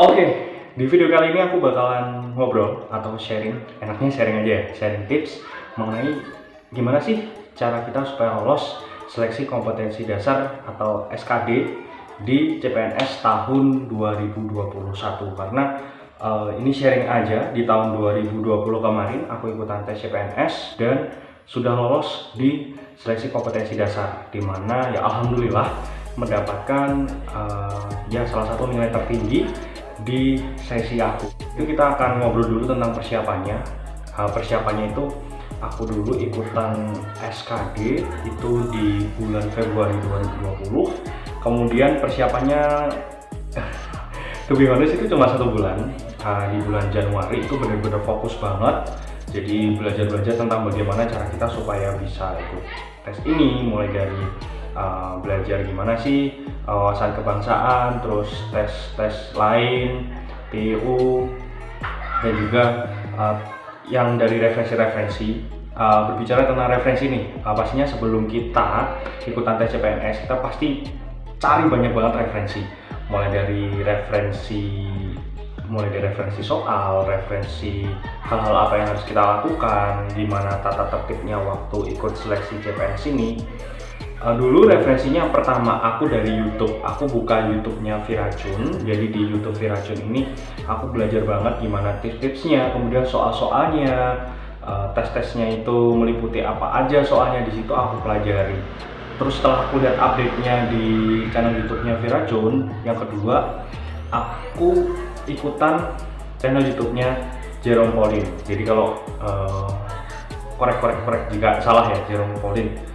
Oke, di video kali ini aku bakalan ngobrol atau sharing, enaknya sharing aja ya, sharing tips mengenai gimana sih cara kita supaya lolos seleksi kompetensi dasar atau SKD di CPNS tahun 2021. Karena ini sharing aja, di tahun 2020 kemarin aku ikutan tes CPNS dan sudah lolos di seleksi kompetensi dasar, dimana ya alhamdulillah mendapatkan ya salah satu nilai tertinggi di sesi aku. Itu kita akan ngobrol dulu tentang persiapannya. Persiapannya itu aku dulu ikutan SKD itu di bulan Februari 2020. Kemudian persiapannya lebih honest itu cuma 1 bulan. Di bulan Januari itu benar-benar fokus banget. Jadi belajar tentang bagaimana cara kita supaya bisa ikut tes ini, mulai dari belajar gimana sih wawasan kebangsaan, terus tes lain, PU, dan juga yang dari referensi. Berbicara tentang referensi nih, pastinya sebelum kita ikutan tes CPNS kita pasti cari banyak banget referensi, mulai dari referensi soal, referensi hal-hal apa yang harus kita lakukan, gimana tata tertibnya waktu ikut seleksi CPNS ini. Dulu referensinya yang pertama aku dari YouTube, aku buka YouTube-nya Viracun. Jadi di YouTube Viracun ini aku belajar banget gimana tips-tipsnya, kemudian soal-soalnya, tes-tesnya itu meliputi apa aja soalnya, di situ aku pelajari. Terus setelah aku lihat update-nya di channel YouTube-nya Viracun, yang kedua aku ikutan channel YouTube-nya Jerome Pauline. Jadi kalau korek jika salah ya, Jerome Pauline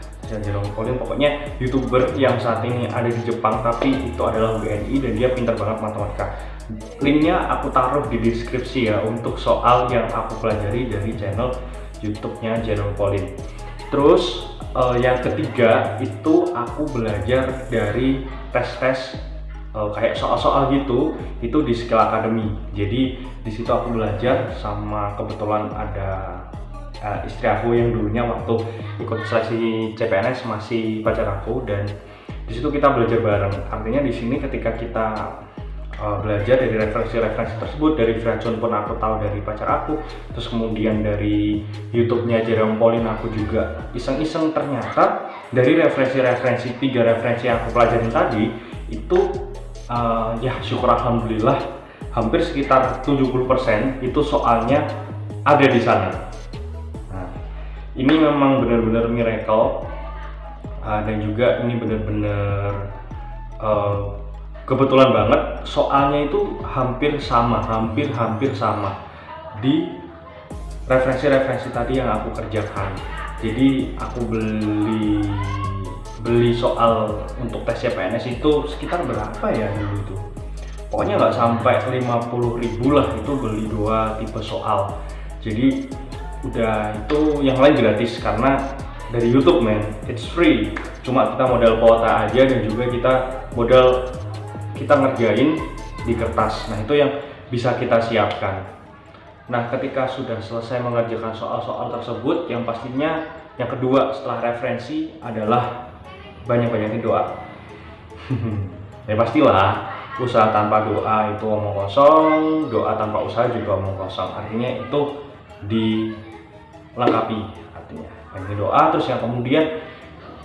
pokoknya YouTuber yang saat ini ada di Jepang tapi itu adalah WNI dan dia pintar banget matematika. Linknya aku taruh di deskripsi ya untuk soal yang aku pelajari dari channel YouTube-nya Jerome Pauline. Terus yang ketiga itu aku belajar dari tes-tes kayak soal-soal gitu, itu di Skill Academy. Jadi di situ aku belajar sama kebetulan ada istri aku yang dulunya waktu ikut seleksi CPNS masih pacar aku, dan di situ kita belajar bareng. Artinya di sini ketika kita belajar dari referensi tersebut, dari Viracun pun aku tahu dari pacar aku, terus kemudian dari YouTube-nya Jerome Pauline aku juga iseng-iseng, ternyata dari referensi 3 referensi yang aku pelajarin tadi itu ya syukur alhamdulillah hampir sekitar 70% itu soalnya ada di sana. Ini memang benar-benar miracle, dan juga ini benar-benar kebetulan banget soalnya itu hampir sama di referensi tadi yang aku kerjakan. Jadi aku beli soal untuk tes CPNS itu sekitar berapa ya dulu itu, pokoknya nggak sampai 50.000 lah, itu beli 2 tipe soal. Jadi udah itu yang lain gratis karena dari YouTube, man, it's free. Cuma kita modal kuota aja dan juga kita ngerjain di kertas. Nah itu yang bisa kita siapkan. Nah ketika sudah selesai mengerjakan soal-soal tersebut, yang pastinya yang kedua setelah referensi adalah banyak-banyakin doa. Ya pastilah, usaha tanpa doa itu omong kosong, doa tanpa usaha juga omong kosong. Artinya itu dilengkapi, artinya banyak doa. Terus yang kemudian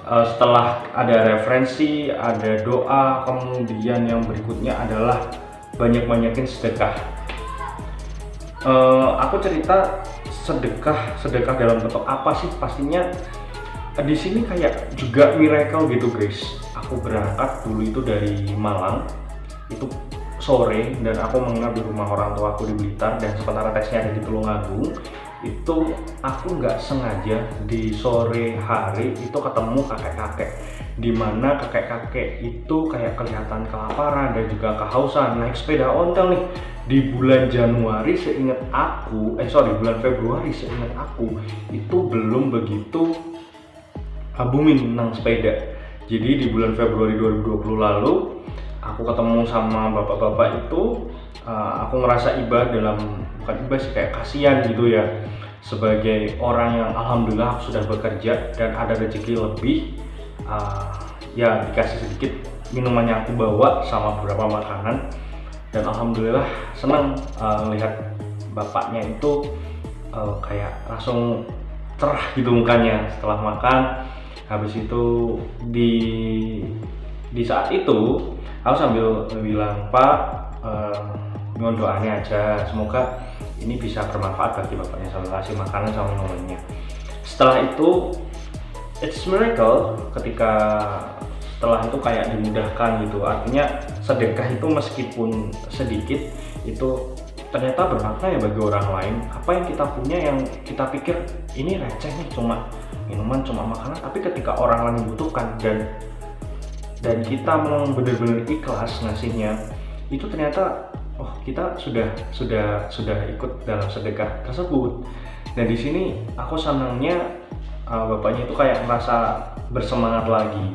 setelah ada referensi, ada doa, kemudian yang berikutnya adalah banyakin sedekah. Aku cerita sedekah dalam bentuk apa sih? Pastinya di sini kayak juga miracle gitu guys. Aku berangkat dulu itu dari Malang, itu sore, dan aku menginap di rumah orang tua aku di Blitar, dan sementara tesnya ada di Tulungagung. Itu aku nggak sengaja di sore hari itu ketemu kakek-kakek, dimana kakek-kakek itu kayak kelihatan kelaparan dan juga kehausan, naik sepeda ontel nih di bulan Januari bulan Februari seingat aku itu belum begitu booming tentang sepeda. Jadi di bulan Februari 2020 lalu aku ketemu sama bapak-bapak itu, aku ngerasa bukan iba sih, kayak kasihan gitu ya, sebagai orang yang alhamdulillah sudah bekerja dan ada rezeki lebih. Ya dikasih sedikit minuman yang aku bawa sama beberapa makanan. dan alhamdulillah senang melihat bapaknya itu kayak langsung cerah gitu mukanya setelah makan. Habis itu di saat itu aku sambil bilang, "Pak, mohon doanya aja, semoga ini bisa bermanfaat bagi bapaknya," sambil kasih makanan sama minumannya. Setelah itu it's miracle, ketika setelah itu kayak dimudahkan gitu. Artinya sedekah itu meskipun sedikit itu ternyata bermakna ya bagi orang lain. Apa yang kita punya yang kita pikir ini receh nih, cuma minuman, cuma makanan, tapi ketika orang lain membutuhkan dan kita memang benar-benar ikhlas ngasihnya, itu ternyata kita sudah ikut dalam sedekah tersebut. Dan di sini aku senangnya bapaknya itu kayak merasa bersemangat lagi.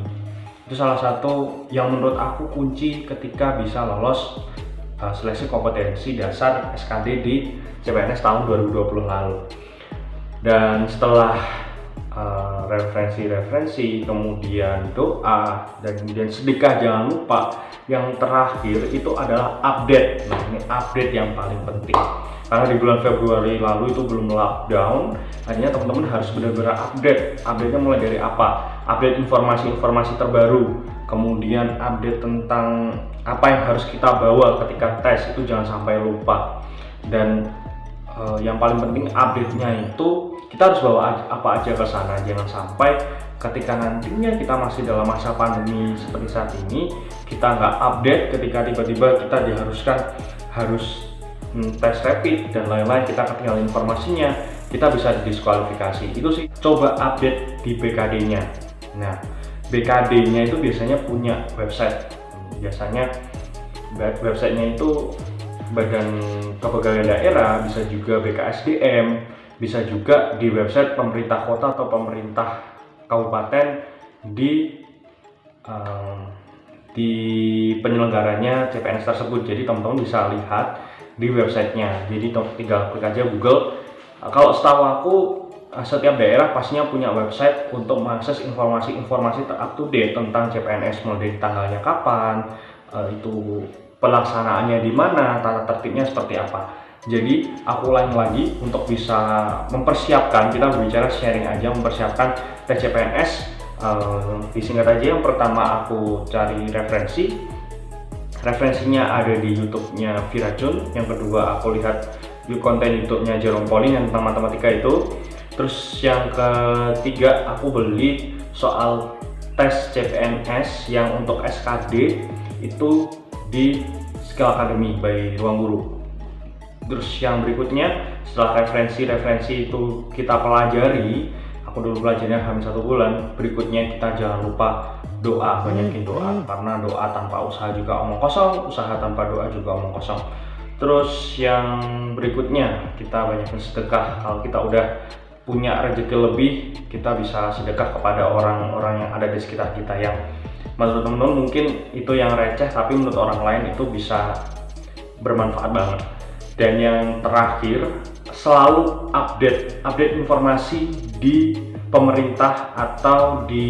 Itu salah satu yang menurut aku kunci ketika bisa lolos seleksi kompetensi dasar SKD di CPNS tahun 2020 lalu. Dan setelah referensi, kemudian doa, dan kemudian sedekah, jangan lupa yang terakhir itu adalah update. Nah, ini update yang paling penting karena di bulan Februari lalu itu belum lockdown, artinya teman-teman harus benar-benar update. Update-nya mulai dari apa? Update informasi-informasi terbaru, kemudian update tentang apa yang harus kita bawa ketika tes, itu jangan sampai lupa. Dan yang paling penting update-nya itu kita harus bawa apa aja ke sana, jangan sampai ketika nantinya kita masih dalam masa pandemi seperti saat ini kita nggak update, ketika tiba-tiba kita diharuskan harus tes rapid dan lain-lain, kita ketinggalan informasinya, kita bisa didiskualifikasi. Itu sih, coba update di BKD-nya. Nah, BKD-nya itu biasanya punya website. Biasanya websitenya itu Badan Kepegawaian Daerah, bisa juga BKSDM, bisa juga di website pemerintah kota atau pemerintah kabupaten di penyelenggaranya CPNS tersebut. Jadi teman-teman bisa lihat di websitenya. Jadi tinggal klik aja Google. Kalau setahu aku setiap daerah pastinya punya website untuk mengakses informasi-informasi up-to-date tentang CPNS, mulai dari tanggalnya kapan, itu pelaksanaannya di mana, tata tertibnya seperti apa. Jadi aku ulangi lagi, untuk bisa mempersiapkan, kita berbicara sharing aja, mempersiapkan tes CPNS, disingkat aja. Yang pertama aku cari referensinya ada di YouTube-nya Virajun. Yang kedua aku lihat konten YouTube-nya Jerome Pauline yang tentang matematika itu. Terus yang ketiga aku beli soal tes CPNS yang untuk SKD itu di Skill Academy by Ruang Guru. Terus yang berikutnya, setelah referensi itu kita pelajari, aku dulu belajarnya hampir 1 bulan. Berikutnya kita jangan lupa doa, banyakin doa, karena doa tanpa usaha juga omong kosong, usaha tanpa doa juga omong kosong. Terus yang berikutnya, kita banyakin sedekah. Kalau kita udah punya rezeki lebih, kita bisa sedekah kepada orang-orang yang ada di sekitar kita, yang menurut teman-teman mungkin itu yang receh, tapi menurut orang lain itu bisa bermanfaat banget. Dan yang terakhir, selalu update informasi di pemerintah atau di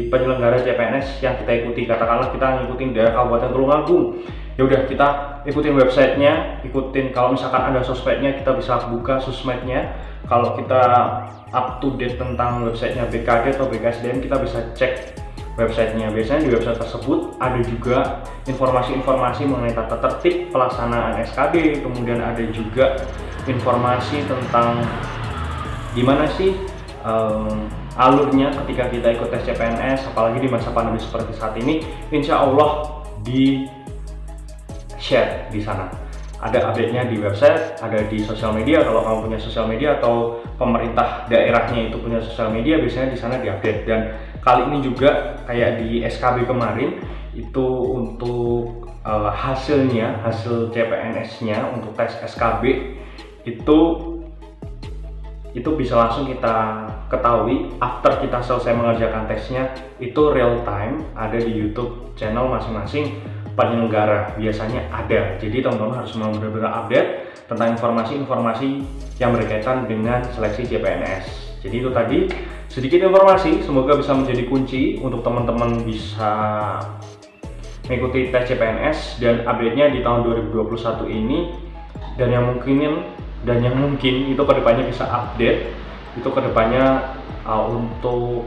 penyelenggara CPNS yang kita ikuti. Katakanlah kita ngikutin daerah Kabupaten Tulungagung, ya udah kita ikutin websitenya, ikutin. Kalau misalkan ada sosmednya, kita bisa buka sosmednya. Kalau kita up to date tentang websitenya BKD atau BKSDM, kita bisa cek websitenya. Biasanya di website tersebut ada juga informasi-informasi mengenai tata tertib pelaksanaan SKD, kemudian ada juga informasi tentang gimana sih alurnya ketika kita ikut tes CPNS, apalagi di masa pandemi seperti saat ini. Insya Allah di share di sana. Ada update-nya di website, ada di sosial media. Kalau kamu punya sosial media atau pemerintah daerahnya itu punya sosial media, biasanya di sana diupdate. Dan kali ini juga kayak di SKB kemarin itu untuk hasil CPNS-nya untuk tes SKB itu bisa langsung kita ketahui after kita selesai mengerjakan tesnya. Itu real time, ada di YouTube channel masing-masing penyelenggara, biasanya ada. Jadi teman-teman harus benar-benar update tentang informasi-informasi yang berkaitan dengan seleksi CPNS. Jadi itu tadi sedikit informasi, semoga bisa menjadi kunci untuk teman-teman bisa mengikuti tes CPNS dan update-nya di tahun 2021 ini, dan yang mungkin itu kedepannya bisa update, itu kedepannya untuk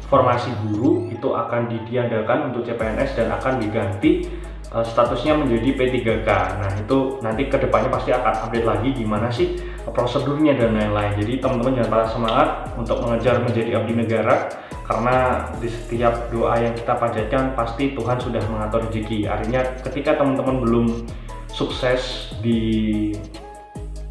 formasi guru itu akan ditiadakan untuk CPNS dan akan diganti statusnya menjadi P3K. Nah itu nanti kedepannya pasti akan update lagi gimana sih prosedurnya dan lain-lain. Jadi teman-teman jangan patah semangat untuk mengejar menjadi abdi negara, karena di setiap doa yang kita panjatkan pasti Tuhan sudah mengatur rezeki. Artinya ketika teman-teman belum sukses di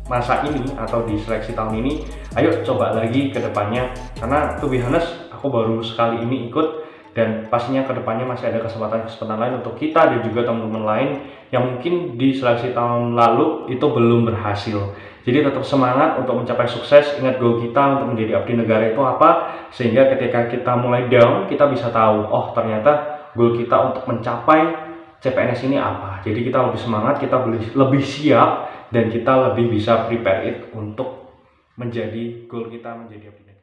masa ini atau di seleksi tahun ini, ayo coba lagi ke depannya, karena to be honest aku baru sekali ini ikut, dan pastinya kedepannya masih ada kesempatan-kesempatan lain untuk kita dan juga teman-teman lain yang mungkin di seleksi tahun lalu itu belum berhasil. Jadi tetap semangat untuk mencapai sukses. Ingat goal kita untuk menjadi abdi negara itu apa, sehingga ketika kita mulai down kita bisa tahu, oh ternyata goal kita untuk mencapai CPNS ini apa. Jadi kita lebih semangat, kita lebih siap, dan kita lebih bisa prepare it untuk menjadi goal kita menjadi abdi negara.